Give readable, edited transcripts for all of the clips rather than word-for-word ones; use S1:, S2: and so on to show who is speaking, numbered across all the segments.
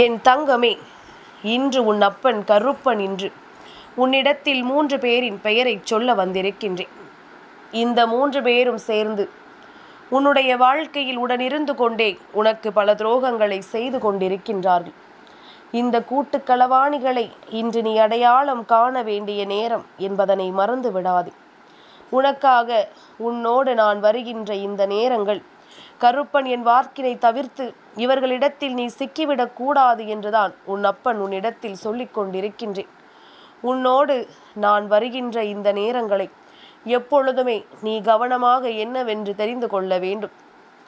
S1: என் தங்கமே, இன்று உன் அப்பன் கருப்பன் இன்று உன்னிடத்தில் 3 பேரின் பெயரைச் சொல்ல வந்திருக்கின்றேன். இந்த 3 பேரும் சேர்ந்து உன்னுடைய வாழ்க்கையில் உடனிருந்து கொண்டே உனக்கு பல துரோகங்களை செய்து கொண்டிருக்கின்றார்கள். இந்த கூட்டுக்களவாணிகளை இன்று நீ அடையாளம் காண வேண்டிய நேரம் என்பதனை மறந்து விடாதே. உனக்காக உன்னோடு நான் வருகின்ற இந்த நேரங்கள் கருப்பன் என் வாக்கினை தவிர்த்து இவர்களிடத்தில் நீ சிக்கிவிடக் கூடாது என்றுதான் உன் அப்பன் உன்னிடத்தில் சொல்லிக் கொண்டிருக்கின்றேன். உன்னோடு நான் வருகின்ற இந்த நேரங்களை எப்பொழுதுமே நீ கவனமாக என்னவென்று தெரிந்து கொள்ள வேண்டும்.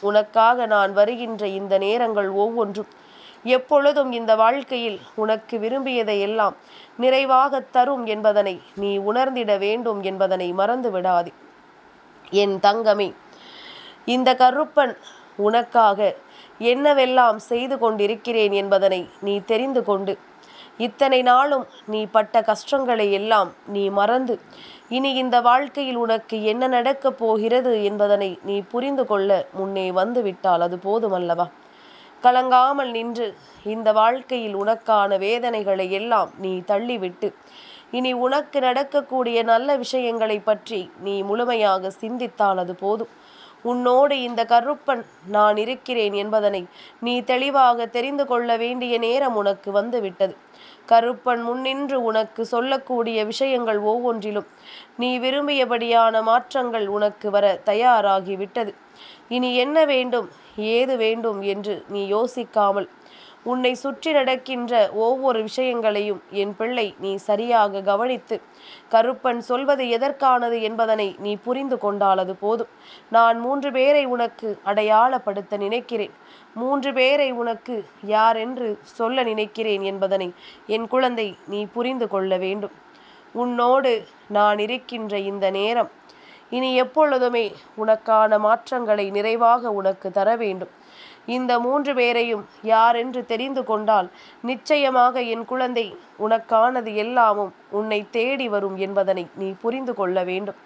S1: உனக்காக நான் வருகின்ற இந்த நேரங்கள் ஒவ்வொன்றும் எப்பொழுதும் இந்த வாழ்க்கையில் உனக்கு விரும்பியதை எல்லாம் நிறைவாக தரும் என்பதனை நீ உணர்ந்திட வேண்டும் என்பதனை மறந்து விடாதே. என் தங்கமே, இந்த கருப்பன் உனக்காக என்னவெல்லாம் செய்து கொண்டிருக்கிறேன் என்பதனை நீ தெரிந்து கொண்டு இத்தனை நாளும் நீ பட்ட கஷ்டங்களை எல்லாம் நீ மறந்து இனி இந்த வாழ்க்கையில் உனக்கு என்ன நடக்கப் போகிறது என்பதனை நீ புரிந்து கொள்ள முன்னே வந்து விட்டால் அது போதுமல்லவா? கலங்காமல் நின்று இந்த வாழ்க்கையில் உனக்கான வேதனைகளை எல்லாம் நீ தள்ளிவிட்டு இனி உனக்கு நடக்கக்கூடிய நல்ல விஷயங்களை பற்றி நீ முழுமையாக சிந்தித்தால் அது போதும். உன்னோடு இந்த கருப்பன் நான் இருக்கிறேன் என்பதனை நீ தெளிவாக தெரிந்து கொள்ள வேண்டிய நேரம் உனக்கு வந்துவிட்டது. கருப்பன் முன்னின்று உனக்கு சொல்லக்கூடிய விஷயங்கள் ஒவ்வொன்றிலும் நீ விரும்பியபடியான மாற்றங்கள் உனக்கு வர தயாராகிவிட்டது. இனி என்ன வேண்டும், ஏது வேண்டும் என்று நீ யோசிக்காமல் உன்னை சுற்றி நடக்கின்ற ஒவ்வொரு விஷயங்களையும் என் பிள்ளை நீ சரியாக கவனித்து கருப்பன் சொல்வது எதற்கானது என்பதனை நீ புரிந்து கொண்டால் அது போதும். நான் 3 பேரை உனக்கு அடையாளப்படுத்த நினைக்கிறேன். 3 பேரை உனக்கு யாரென்று சொல்ல நினைக்கிறேன் என்பதனை என் குழந்தை நீ புரிந்து கொள்ள வேண்டும். உன்னோடு நான் இருக்கின்ற இந்த நேரம் இனி எப்பொழுதுமே உனக்கான மாற்றங்களை நிறைவாக உனக்கு தர வேண்டும். இந்த 3 பேரையும் யாரென்று தெரிந்து கொண்டால் நிச்சயமாக என் குழந்தை உனக்கானது எல்லாமும் உன்னை தேடி வரும் என்பதனை நீ புரிந்து கொள்ள வேண்டும்.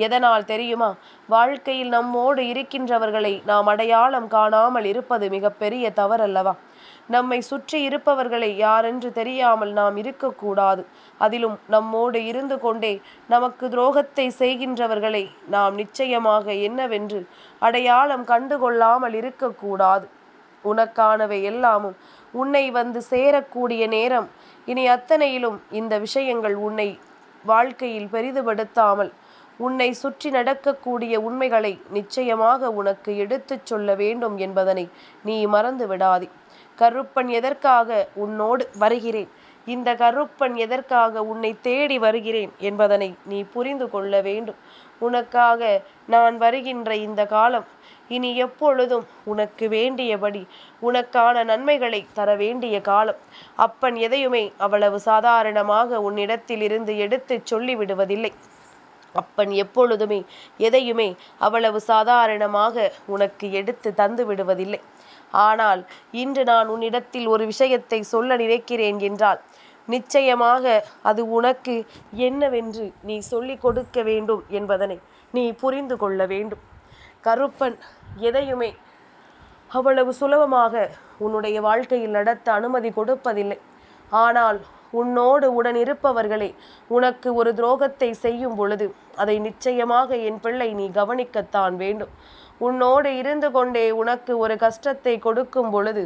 S1: எதனால் தெரியுமா? வாழ்க்கையில் நம்மோடு இருக்கின்றவர்களை நாம் அடையாளம் காணாமல் இருப்பது மிகப்பெரிய தவறல்லவா? நம்மை சுற்றி இருப்பவர்களை யாரென்று தெரியாமல் நாம் இருக்கக்கூடாது. அதிலும் நம்மோடு இருந்து கொண்டே நமக்கு துரோகத்தை செய்கின்றவர்களை நாம் நிச்சயமாக என்னவென்று அடையாளம் கண்டுகொள்ளாமல் இருக்கக்கூடாது. உனக்கானவை எல்லாமும் உன்னை வந்து சேரக்கூடிய நேரம் இனி அத்தனையிலும் இந்த விஷயங்கள் உன்னை வாழ்க்கையில் பெரிதுபடுத்தாமல் உன்னை சுற்றி நடக்கக்கூடிய உண்மைகளை நிச்சயமாக உனக்கு எடுத்துச் சொல்ல வேண்டும் என்பதனை நீ மறந்து விடாதே. கருப்பன் எதற்காக உன்னோடு வருகிறேன், இந்த கருப்பன் எதற்காக உன்னை தேடி வருகிறேன் என்பதனை நீ புரிந்து கொள்ள வேண்டும். உனக்காக நான் வருகின்ற இந்த காலம் இனி எப்பொழுதும் உனக்கு வேண்டியபடி உனக்கான நன்மைகளை தர வேண்டிய காலம். அப்பன் எதையுமே அவ்வளவு சாதாரணமாக உன்னிடத்தில் இருந்து எடுத்து சொல்லிவிடுவதில்லை. அப்பன் எப்பொழுதுமே எதையுமே அவ்வளவு சாதாரணமாக உனக்கு எடுத்து தந்து விடுவதில்லை. ஆனால் இன்று நான் உன்னிடத்தில் ஒரு விஷயத்தை சொல்ல நினைக்கிறேன் என்றால் நிச்சயமாக அது உனக்கு என்னவென்று நீ சொல்லிக் கொடுக்க வேண்டும் என்பதனை நீ புரிந்து கொள்ள வேண்டும். கருப்பன் எதையுமே அவ்வளவு சுலபமாக உன்னுடைய வாழ்க்கையில் நடத்த அனுமதி கொடுப்பதில்லை. ஆனால் உன்னோடு உடன் இருப்பவர்களே உனக்கு ஒரு துரோகத்தை செய்யும் பொழுது அதை நிச்சயமாக என் பிள்ளை நீ கவனிக்கத்தான் வேண்டும். உன்னோடு இருந்து கொண்டே உனக்கு ஒரு கஷ்டத்தை கொடுக்கும் பொழுது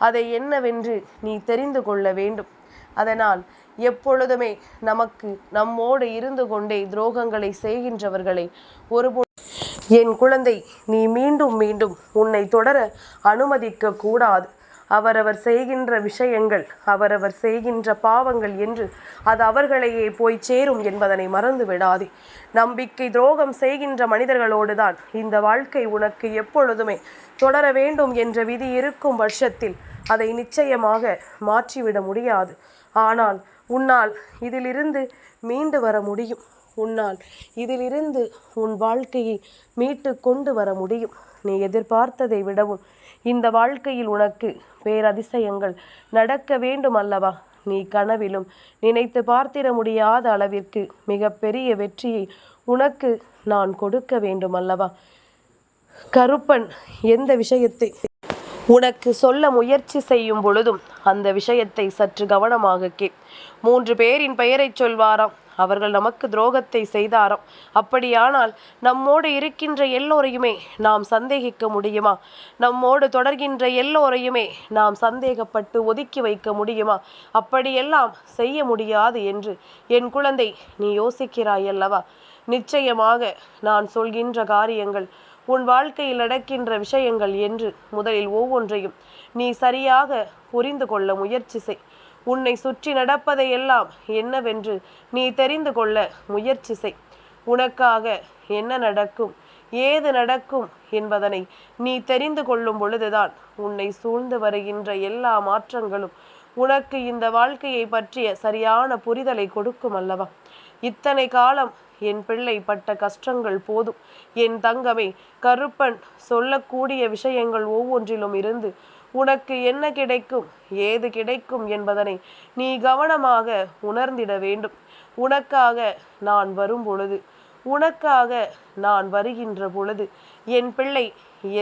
S1: அதை என்னவென்று நீ தெரிந்து கொள்ள வேண்டும். அதனால் எப்பொழுதுமே நமக்கு நம்மோடு இருந்து கொண்டே துரோகங்களை செய்கின்றவர்களை ஒரு என் குழந்தை நீ மீண்டும் மீண்டும் உன்னை தொடர அனுமதிக்க கூடாது. அவரவர் செய்கின்ற விஷயங்கள் அவரவர் செய்கின்ற பாவங்கள் என்று அது அவர்களையே போய் சேரும் என்பதனை மறந்து விடாதே. நம்பிக்கை துரோகம் செய்கின்ற மனிதர்களோடு தான் இந்த வாழ்க்கை உனக்கு எப்பொழுதுமே தொடர வேண்டும் என்ற விதி இருக்கும் பட்சத்தில் அதை நிச்சயமாக மாற்றிவிட முடியாது. ஆனால் உன்னால் இதிலிருந்து மீண்டு வர முடியும். உன்னால் இதிலிருந்து உன் வாழ்க்கையை மீட்டு கொண்டு வர முடியும். நீ எதிர்பார்த்ததை விடவும் இந்த வாழ்க்கையில் உனக்கு பேரதிசயங்கள் நடக்க வேண்டும் அல்லவா? நீ கனவிலும் நினைத்து பார்த்திட முடியாத அளவிற்கு மிக பெரிய வெற்றியை உனக்கு நான் கொடுக்க வேண்டும் அல்லவா? கருப்பன் எந்த விஷயத்தை உனக்கு சொல்ல முயற்சி செய்யும் பொழுதும் அந்த விஷயத்தை சற்று கவனமாக கேள். 3 பேரின் பெயரைச் சொல்வாராம். அவர்கள் நமக்கு துரோகத்தை செய்தாராம். அப்படியானால் நம்மோடு இருக்கின்ற எல்லோரையுமே நாம் சந்தேகிக்க முடியுமா? நம்மோடு தொடர்கின்ற எல்லோரையுமே நாம் சந்தேகப்பட்டு ஒதுக்கி வைக்க முடியுமா? அப்படியெல்லாம் செய்ய முடியாது என்று என் குழந்தை நீ யோசிக்கிறாய் அல்லவா? நிச்சயமாக நான் சொல்கின்ற காரியங்கள் உன் வாழ்க்கையில் நடக்கின்ற விஷயங்கள் என்று முதலில் ஒவ்வொன்றையும் நீ சரியாக புரிந்து கொள்ள முயற்சி செய். உன்னை சுற்றி நடப்பதையெல்லாம் என்னவென்று நீ தெரிந்து கொள்ள முயற்சி செய். உனக்காக என்ன நடக்கும், ஏது நடக்கும் என்பதனை நீ தெரிந்து கொள்ளும் பொழுதுதான் உன்னை சூழ்ந்து வருகின்ற எல்லா மாற்றங்களும் உனக்கு இந்த வாழ்க்கையை பற்றிய சரியான புரிதலை கொடுக்கும் அல்லவா? இத்தனை காலம் என் பிள்ளை பட்ட கஷ்டங்கள் போதும். என் தங்கமே, கருப்பன் சொல்லக்கூடிய விஷயங்கள் ஒவ்வொன்றிலும் இருந்து உனக்கு என்ன கிடைக்கும், ஏது கிடைக்கும் என்பதனை நீ கவனமாக உணர்ந்திட வேண்டும். உனக்காக நான் வரும் பொழுது, உனக்காக நான் வருகின்ற பொழுது என் பிள்ளை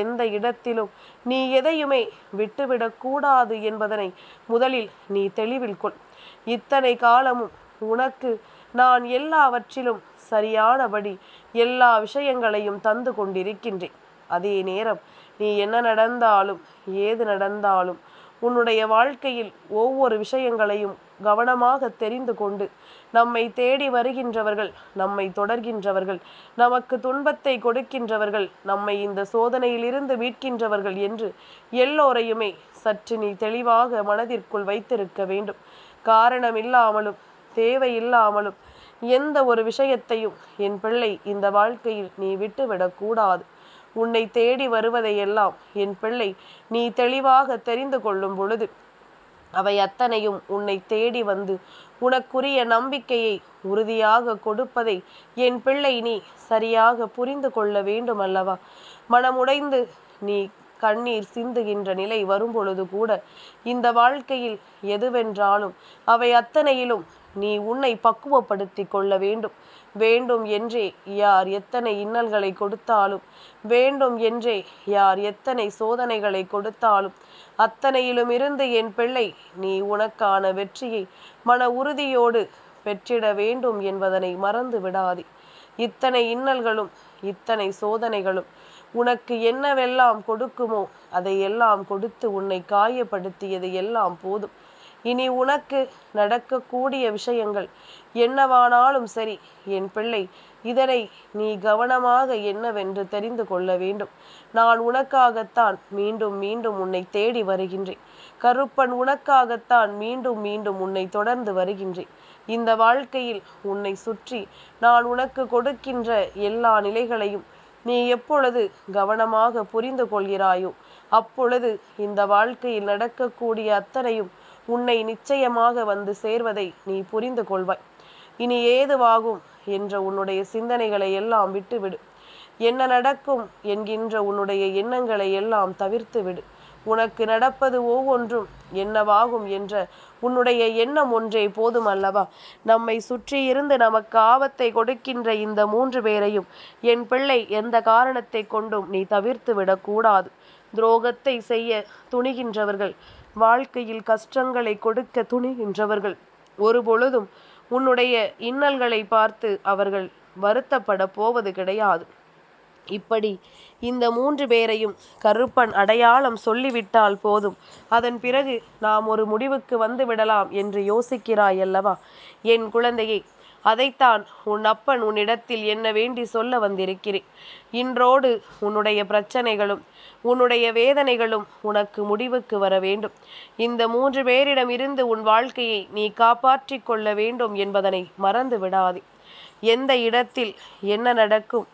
S1: எந்த இடத்திலும் நீ எதையுமே விட்டுவிடக்கூடாது என்பதனை முதலில் நீ தெளிவில் கொள். இத்தனை காலமும் உனக்கு நான் எல்லாவற்றிலும் சரியானபடி எல்லா விஷயங்களையும் தந்து கொண்டிருக்கின்றேன். அதே நேரம் நீ என்ன நடந்தாலும் ஏது நடந்தாலும் உன்னுடைய வாழ்க்கையில் ஒவ்வொரு விஷயங்களையும் கவனமாக தெரிந்து கொண்டு நம்மை தேடி வருகின்றவர்கள், நம்மை தொடர்கின்றவர்கள், நமக்கு துன்பத்தை கொடுக்கின்றவர்கள், நம்மை இந்த சோதனையிலிருந்து மீட்கின்றவர்கள் என்று எல்லோரையுமே சற்று நீ தெளிவாக மனதிற்குள் வைத்திருக்க வேண்டும். காரணமில்லாமலும் தேவையில்லாமலும் எந்த ஒரு விஷயத்தையும் என் பிள்ளை இந்த வாழ்க்கையில் நீ விட்டுவிடக்கூடாது. உன்னை தேடி வருவதையெல்லாம் என் பிள்ளை நீ தெளிவாக தெரிந்து கொள்ளும் பொழுது அவை அத்தனையும் உன்னை தேடி வந்து உனக்குரிய நம்பிக்கையை உறுதியாக கொடுப்பதை என் பிள்ளை நீ சரியாக புரிந்து கொள்ள வேண்டும் அல்லவா? மனமுடைந்து நீ கண்ணீர் சிந்துகின்ற நிலை வரும்பொழுது கூட இந்த வாழ்க்கையில் எதுவென்றாலும் அவை அத்தனையிலும் நீ உன்னை பக்குவப்படுத்தி கொள்ள வேண்டும். வேண்டும் என்றே யார் எத்தனை இன்னல்களை கொடுத்தாலும், வேண்டும் என்றே யார் எத்தனை சோதனைகளை கொடுத்தாலும் அத்தனையிலும் இருந்து என் பிள்ளை நீ உனக்கான வெற்றியை மன உறுதியோடு பெற்றிட வேண்டும் என்பதனை மறந்து விடாதே. இத்தனை இன்னல்களும் இத்தனை சோதனைகளும் உனக்கு என்னவெல்லாம் கொடுக்குமோ அதையெல்லாம் கொடுத்து உன்னை காயப்படுத்தியது எல்லாம் போதும். இனி உனக்கு நடக்கக்கூடிய விஷயங்கள் என்னவானாலும் சரி என் பிள்ளை, இதனை நீ கவனமாக என்னவென்று தெரிந்து கொள்ள வேண்டும். நான் உனக்காகத்தான் மீண்டும் மீண்டும் உன்னை தேடி வருகின்றேன். கருப்பன் உனக்காகத்தான் மீண்டும் மீண்டும் உன்னை தொடர்ந்து வருகின்றேன். இந்த வாழ்க்கையில் உன்னை சுற்றி நான் உனக்கு கொடுக்கின்ற எல்லா நிலைகளையும் நீ எப்பொழுது கவனமாக புரிந்து கொள்கிறாயோ அப்பொழுது இந்த வாழ்க்கையில் நடக்கக்கூடிய அத்தனையும் உன்னை நிச்சயமாக வந்து சேர்வதை நீ புரிந்து கொள்வாய். இனி ஏதுவாகும் என்ற உன்னுடைய சிந்தனைகளை எல்லாம் விட்டுவிடு. என்ன நடக்கும் என்கின்ற உன்னுடைய எண்ணங்களை எல்லாம் தவிர்த்து விடு. உனக்கு நடப்பது ஒவ்வொன்றும் என்னவாகும் என்ற உன்னுடைய எண்ணம் ஒன்றே போதும் அல்லவா? நம்மை சுற்றி இருந்து நமக்கு ஆபத்தை கொடுக்கின்ற இந்த 3 பேரையும் என் பிள்ளை எந்த காரணத்தை கொண்டும் நீ தவிர்த்து விடக்கூடாது. துரோகத்தை செய்ய துணிகின்றவர்கள், வாழ்க்கையில் கஷ்டங்களை கொடுக்க துணிகின்றவர்கள் ஒருபொழுதும் உன்னுடைய இன்னல்களை பார்த்து அவர்கள் வருத்தப்பட போவது கிடையாது. இப்படி இந்த 3 பேரையும் கருப்பன் அடையாளம் சொல்லிவிட்டால் போதும், அதன் பிறகு நாம் ஒரு முடிவுக்கு வந்து விடலாம் என்று யோசிக்கிறாய் அல்லவா? என் குழந்தையை, அதைத்தான் உன் அப்பன் உன்னிடத்தில் என்ன வேண்டி சொல்ல வந்திருக்கிறேன். இன்றோடு உன்னுடைய பிரச்சனைகளும் உன்னுடைய வேதனைகளும் உனக்கு முடிவுக்கு வர வேண்டும். இந்த 3 பேரிடம் இருந்து உன் வாழ்க்கையை நீ காப்பாற்றி கொள்ள வேண்டும் என்பதனை மறந்து விடாதே. எந்த இடத்தில் என்ன நடக்கும்,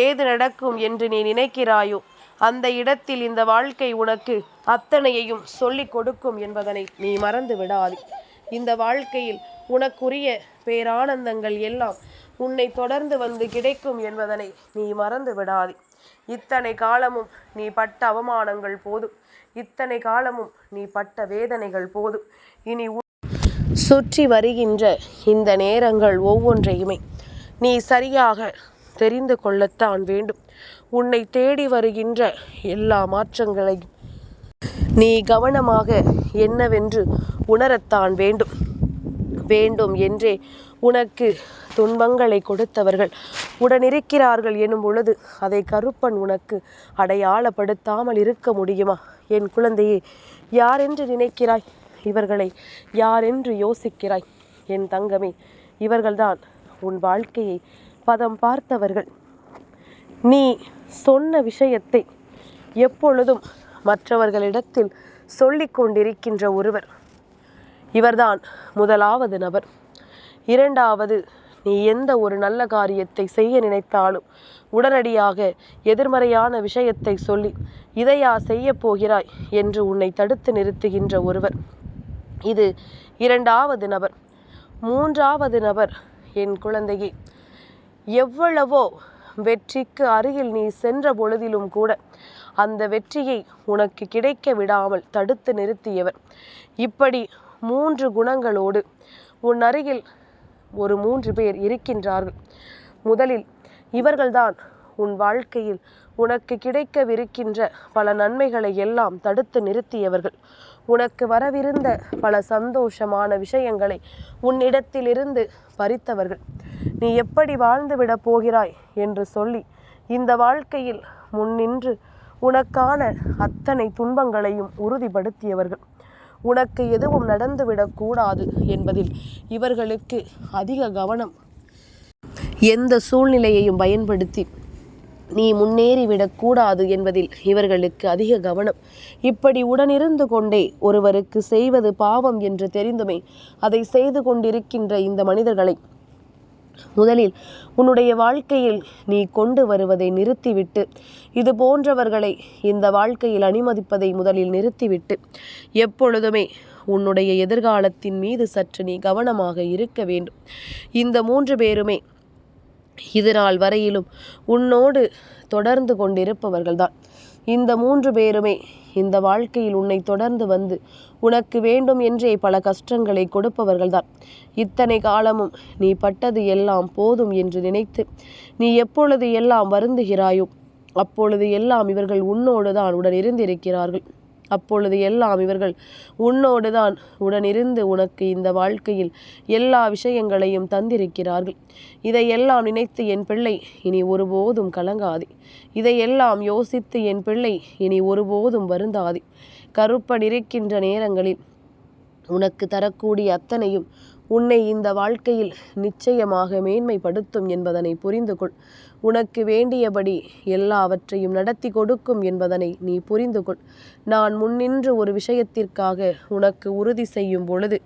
S1: ஏது நடக்கும் என்று நீ நினைக்கிறாயோ அந்த இடத்தில் இந்த வாழ்க்கை உனக்கு அத்தனையையும் சொல்லிக் கொடுக்கும் என்பதனை நீ மறந்து விடாதே. இந்த வாழ்க்கையில் உனக்குரிய பேரானந்தங்கள் எல்லாம் உன்னை தொடர்ந்து வந்து கிடைக்கும் என்பதனை நீ மறந்து விடாதே. இத்தனை காலமும் நீ பட்ட அவமானங்கள் போதும், இத்தனை காலமும் நீ பட்ட வேதனைகள் போதும். இனி சுற்றி வருகின்ற இந்த நேரங்கள் ஒவ்வொன்றையுமே நீ சரியாக தெரிந்து கொள்ளத்தான் வேண்டும். உன்னை தேடி வருகின்ற எல்லா மாற்றங்களையும் நீ கவனமாக என்னவென்று உணரத்தான் வேண்டும். வேண்டும் என்றே உனக்கு துன்பங்களை கொடுத்தவர்கள் உடனிருக்கிறார்கள் எனும் பொழுது அதை கருப்பன் உனக்கு அடையாளப்படுத்தாமல் இருக்க முடியுமா? என் குழந்தையே, யாரென்று நினைக்கிறாய்? இவர்களை யாரென்று யோசிக்கிறாய்? என் தங்கமே, இவர்கள்தான் உன் வாழ்க்கையை பதம் பார்த்தவர்கள். நீ சொன்ன விஷயத்தை எப்பொழுதும் மற்றவர்களிடத்தில் சொல்லிக் கொண்டிருக்கின்ற ஒருவர். இவர்தான் முதலாவது நபர். இரண்டாவது, நீ எந்த ஒரு நல்ல காரியத்தை செய்ய நினைத்தாலும் உடனடியாக எதிர்மறையான விஷயத்தை சொல்லி இதையா செய்ய போகிறாய் என்று உன்னை தடுத்து நிறுத்துகின்ற ஒருவர். இது இரண்டாவது நபர். மூன்றாவது நபர், என் குழந்தையே, எவ்வளவோ வெற்றிக்கு அருகில் நீ சென்ற பொழுதிலும் கூட அந்த வெற்றியை உனக்கு கிடைக்க விடாமல் தடுத்து நிறுத்தியவர். இப்படி 3 குணங்களோடு உன் அருகில் ஒரு 3 பேர் இருக்கின்றார்கள். முதலில் இவர்கள்தான் உன் வாழ்க்கையில் உனக்கு கிடைக்கவிருக்கின்ற பல நன்மைகளை எல்லாம் தடுத்து நிறுத்தியவர்கள். உனக்கு வரவிருந்த பல சந்தோஷமான விஷயங்களை உன்னிடத்திலிருந்து பறித்தவர்கள். நீ எப்படி வாழ்ந்துவிடப் போகிறாய் என்று சொல்லி இந்த வாழ்க்கையில் முன்னின்று உனக்கான அத்தனை துன்பங்களையும் உறுதிப்படுத்தியவர்கள். உனக்கு எதுவும் நடந்துவிடக்கூடாது என்பதில் இவர்களுக்கு அதிக கவனம். எந்த சூழ்நிலையையும் பயன்படுத்தி நீ முன்னேறிவிடக்கூடாது என்பதில் இவர்களுக்கு அதிக கவனம். இப்படி உடனிருந்து கொண்டே ஒருவருக்கு செய்வது பாவம் என்று தெரிந்துமே அதை செய்து கொண்டிருக்கின்ற இந்த மனிதர்களை முதலில் உன்னுடைய வாழ்க்கையில் நீ கொண்டு வருவதை நிறுத்திவிட்டு, இது போன்றவர்களை இந்த வாழ்க்கையில் அனுமதிப்பதை முதலில் நிறுத்திவிட்டு, எப்பொழுதுமே உன்னுடைய எதிர்காலத்தின் மீது சற்று நீ கவனமாக இருக்க வேண்டும். இந்த 3 பேருமே இதுநாள் வரையிலும் உன்னோடு தொடர்ந்து கொண்டிருப்பவர்கள்தான். இந்த 3 பேருமே இந்த வாழ்க்கையில் உன்னை தொடர்ந்து வந்து உனக்கு வேண்டும் என்றே பல கஷ்டங்களை கொடுப்பவர்கள்தான். இத்தனை காலமும் நீ பட்டது எல்லாம் போதும் என்று நினைத்து நீ எப்பொழுது எல்லாம் வருந்துகிறாயோ அப்பொழுது எல்லாம் இவர்கள் உன்னோடு தான் உடனிருந்திருக்கிறார்கள். அப்பொழுது எல்லாம் இவர்கள் உன்னோடு தான் உடனிருந்து உனக்கு இந்த வாழ்க்கையில் எல்லா விஷயங்களையும் தந்திருக்கிறார்கள். இதையெல்லாம் நினைத்து என் பிள்ளை இனி ஒருபோதும் கலங்காதே. இதையெல்லாம் யோசித்து என் பிள்ளை இனி ஒருபோதும் வருந்தாதே. கருப்பன் இருக்கின்ற நேரங்களில் உனக்கு தரக்கூடிய அத்தனையும் உன்னை இந்த வாழ்க்கையில் நிச்சயமாக மேன்மைப்படுத்தும் என்பதனை புரிந்து கொள். உனக்கு வேண்டியபடி எல்லாவற்றையும் நடத்தி கொடுக்கும் என்பதனை நீ புரிந்து கொள். நான் முன்னின்று ஒரு விஷயத்திற்காக உனக்கு உறுதி செய்யும் பொழுது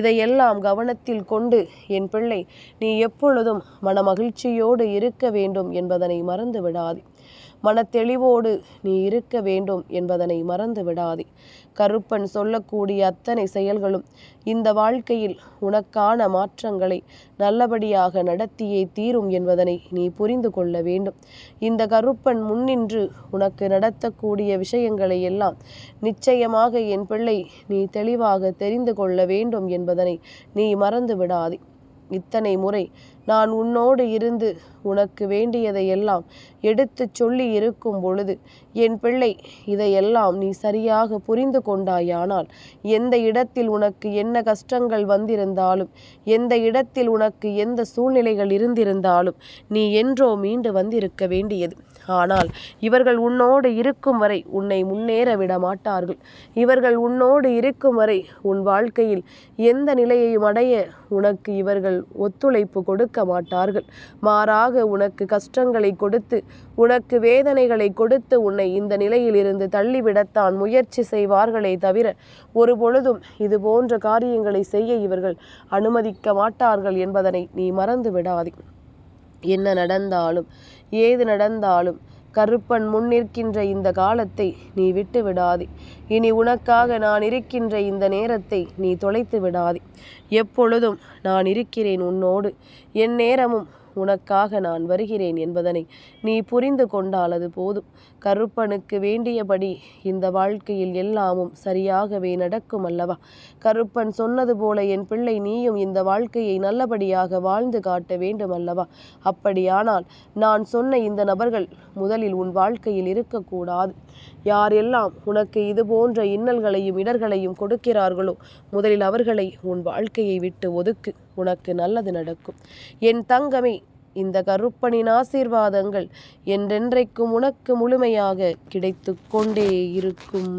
S1: இதையெல்லாம் கவனத்தில் கொண்டு என் பிள்ளை நீ எப்பொழுதும் மனமகிழ்ச்சியோடு இருக்க வேண்டும் என்பதனை மறந்து விடாதே. மனத்தெளிவோடு நீ இருக்க வேண்டும் என்பதனை மறந்து விடாதே. கருப்பன் சொல்லக்கூடிய அத்தனை செயல்களும் இந்த வாழ்க்கையில் உனக்கான மாற்றங்களை நல்லபடியாக நடத்தியே தீரும் என்பதனை நீ புரிந்து கொள்ள வேண்டும். இந்த கருப்பன் முன்னின்று உனக்கு நடத்தக்கூடிய விஷயங்களை எல்லாம் நிச்சயமாக என் பிள்ளை நீ தெளிவாக தெரிந்து கொள்ள வேண்டும் என்பதனை நீ மறந்து விடாதே. இத்தனை முறை நான் உன்னோடு இருந்து உனக்கு வேண்டியதையெல்லாம் எடுத்துச் சொல்லி இருக்கும் பொழுது என் பிள்ளை இதையெல்லாம் நீ சரியாக புரிந்து கொண்டாயானால் எந்த இடத்தில் உனக்கு என்ன கஷ்டங்கள் வந்திருந்தாலும் எந்த இடத்தில் உனக்கு எந்த சூழ்நிலைகள் இருந்திருந்தாலும் நீ என்றோ மீண்டு வந்திருக்க வேண்டியது. ஆனால் இவர்கள் உன்னோடு இருக்கும் வரை உன்னை முன்னேற விட மாட்டார்கள். இவர்கள் உன்னோடு இருக்கும் வரை உன் வாழ்க்கையில் எந்த நிலையையும் அடைய உனக்கு இவர்கள் ஒத்துழைப்பு கொடுக்க மாட்டார்கள். மாறாக உனக்கு கஷ்டங்களை கொடுத்து உனக்கு வேதனைகளை கொடுத்து உன்னை இந்த நிலையில் இருந்து தள்ளிவிடத்தான் முயற்சி செய்வார்களே தவிர ஒரு பொழுதும் இது போன்ற காரியங்களை செய்ய இவர்கள் அனுமதிக்க மாட்டார்கள் என்பதனை நீ மறந்து விடாதே. என்ன நடந்தாலும் ஏது நடந்தாலும் கருப்பன் முன்னிற்கின்ற இந்த காலத்தை நீ விட்டு விடாதே. இனி உனக்காக நான் இருக்கின்ற இந்த நேரத்தை நீ தொலைத்து விடாதே. எப்பொழுதும் நான் இருக்கிறேன் உன்னோடு. என் நேரமும் உனக்காக நான் வருகிறேன் என்பதனை நீ புரிந்து கொண்டால் அது போதும். கருப்பனுக்கு வேண்டியபடி இந்த வாழ்க்கையில் எல்லாமும் சரியாகவே நடக்கும் அல்லவா? கருப்பன் சொன்னது போல என் பிள்ளை நீயும் இந்த வாழ்க்கையை நல்லபடியாக வாழ்ந்து காட்ட வேண்டும் அல்லவா? அப்படியானால் நான் சொன்ன இந்த நபர்கள் முதலில் உன் வாழ்க்கையில் இருக்கக்கூடாது. யாரெல்லாம் உனக்கு இது போன்ற இன்னல்களையும் இடர்களையும் கொடுக்கிறார்களோ முதலில் அவர்களை உன் வாழ்க்கையை விட்டு ஒதுக்கு. உனக்கு நல்லது நடக்கும். என் தங்கமே, இந்த கருப்பனின் ஆசீர்வாதங்கள் என்றென்றைக்கும் உனக்கு முழுமையாக கிடைத்து கொண்டே இருக்கும்.